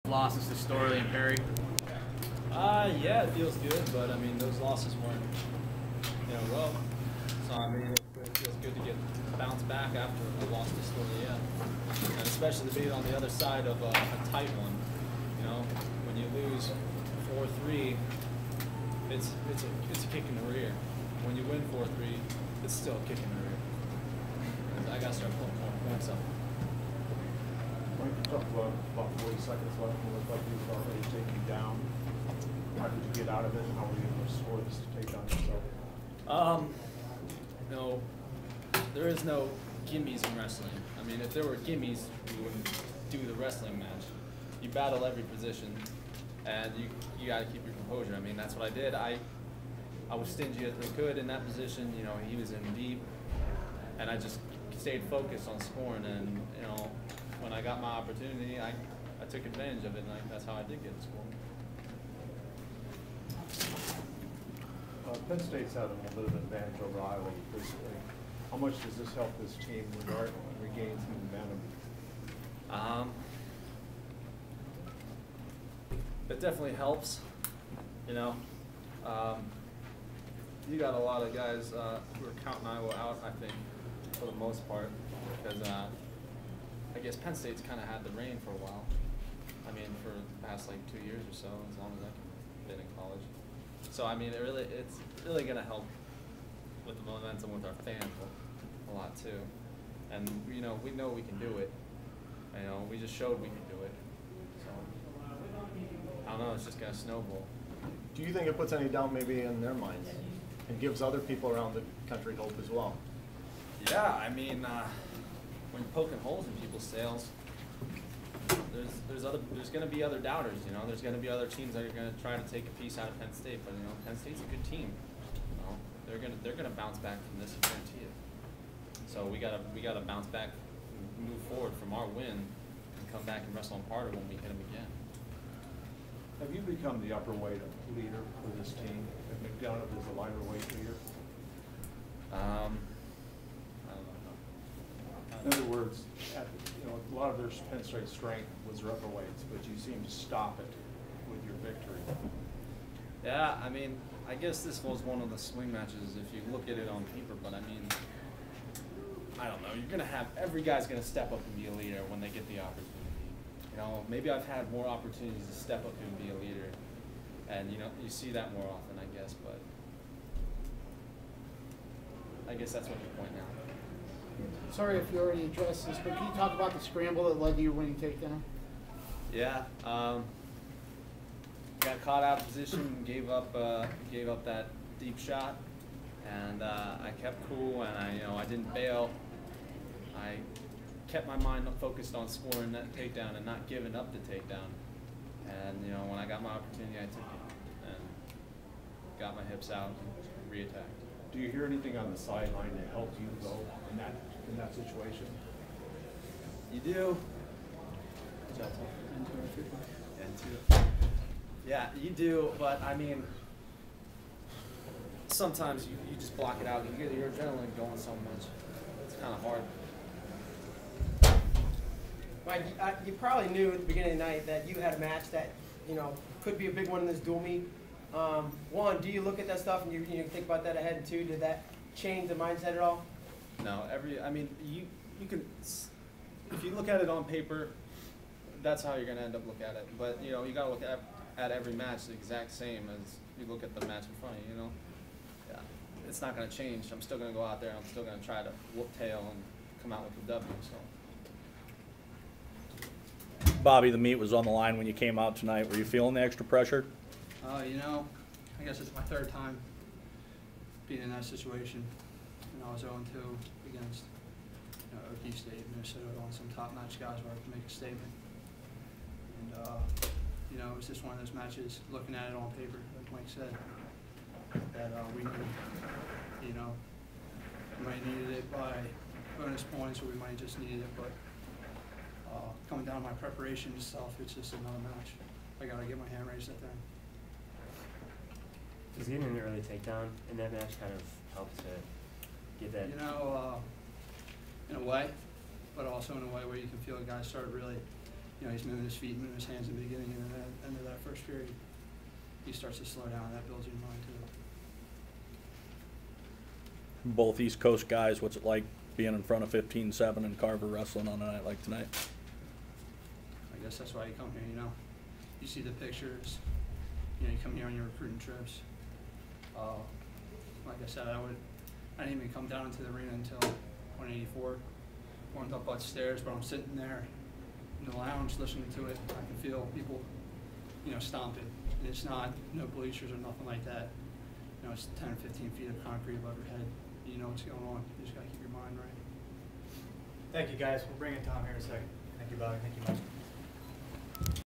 Losses to Storley and Perry? Yeah, it feels good, but I mean, those losses weren't in a row. So I mean, it feels good to get bounced back after a loss to Storley, yeah. And especially to be on the other side of a tight one. You know, when you lose 4-3, it's a kick in the rear. When you win 4-3, it's still a kick in the rear. I gotta start pulling more points up. Mike, you talked about 40 seconds left, and it looked like you was already taking down. How did you get out of it, and how were you able to score this to take down yourself? No, there is no gimmies in wrestling. I mean, if there were gimmies, we wouldn't do the wrestling match. You battle every position, and you got to keep your composure. I mean, that's what I did. I was stingy as I could in that position. You know, he was in deep, and I just stayed focused on scoring. And you know, when I got my opportunity, I took advantage of it, and that's how I did get the score. Penn State's had a little bit of an advantage over Iowa recently. How much does this help this team regain some momentum? It definitely helps. You know, you got a lot of guys who are counting Iowa out, I think, for the most part, because I guess Penn State's kind of had the reign for a while. I mean, for the past like 2 years or so, as long as I've been in college. So I mean, it's really going to help with the momentum with our fans a lot too. And you know, we can do it. You know, we just showed we can do it. So I don't know, it's just going to snowball. Do you think it puts any doubt maybe in their minds and gives other people around the country hope as well? Yeah, I mean, when you're poking holes in people's sails, there's going to be other doubters. You know, there's going to be other teams that are going to try to take a piece out of Penn State. But you know, Penn State's a good team. You know, they're gonna bounce back from this, I guarantee it. So we gotta bounce back, and move forward from our win, and come back and wrestle on Parter when we hit them again. Have you become the upper weight leader for this team? Have McDonough is a lighter weight leader? I don't know. In other words, you know, a lot of their Penn State strength was their upper weights, but you seem to stop it with your victory. Yeah, I mean, I guess this was one of the swing matches if you look at it on paper, but I mean, I don't know. You're going to have, every guy's going to step up and be a leader when they get the opportunity. You know, maybe I've had more opportunities to step up and be a leader, and you know, you see that more often, I guess, but I guess that's what the point now. Sorry if you already addressed this, but can you talk about the scramble that led to your winning takedown? Yeah, got caught out of position, gave up that deep shot, and I kept cool, and I didn't bail. I kept my mind focused on scoring that takedown and not giving up the takedown. And you know, when I got my opportunity, I took it and got my hips out and reattacked. Do you hear anything on the sideline that helped you though in that situation? You do. Yeah, you do, but I mean, sometimes you just block it out. You get your adrenaline going so much. It's kind of hard. Mike, you probably knew at the beginning of the night that you had a match that, you know, could be a big one in this dual meet. One, do you look at that stuff and you think about that ahead? And two, did that change the mindset at all? No, I mean, you can, if you look at it on paper, that's how you're going to end up looking at it. But, you know, you got to look at every match the exact same as you look at the match in front of you, you know? Yeah, it's not going to change. I'm still going to go out there and I'm still going to try to whoop tail and come out with the W, so. Bobby, the meet was on the line when you came out tonight. Were you feeling the extra pressure? You know, I guess it's my third time being in that situation. And I was 0-2 against OP State, Minnesota, on some top-notch guys where I could make a statement. And, you know, it was just one of those matches, looking at it on paper, like Mike said, that we knew, you know, we might have needed it by bonus points or we might have just needed it, but coming down to my preparation itself, it's just another match. I got to get my hand raised at the end. Does getting an early takedown in that match kind of help to get that? You know, in a way, but also in a way where you can feel the guys start really you know, he's moving his feet, moving his hands in the beginning, and then at the end of that first period, he starts to slow down, and that builds your mind too. Both East Coast guys, what's it like being in front of 15-7 and Carver wrestling on a night like tonight? I guess that's why you come here, you know. You see the pictures, you know, you come here on your recruiting trips. Like I said, I didn't even come down into the arena until 184. Went up upstairs, but I'm sitting there in the lounge listening to it. I can feel people, you know, stomping. And it's not, no bleachers or nothing like that. You know, it's 10 or 15 feet of concrete above your head. You know what's going on. You just got to keep your mind right. Thank you, guys. We'll bring in Tom here in a second. Thank you, Bobby. Thank you, Mike.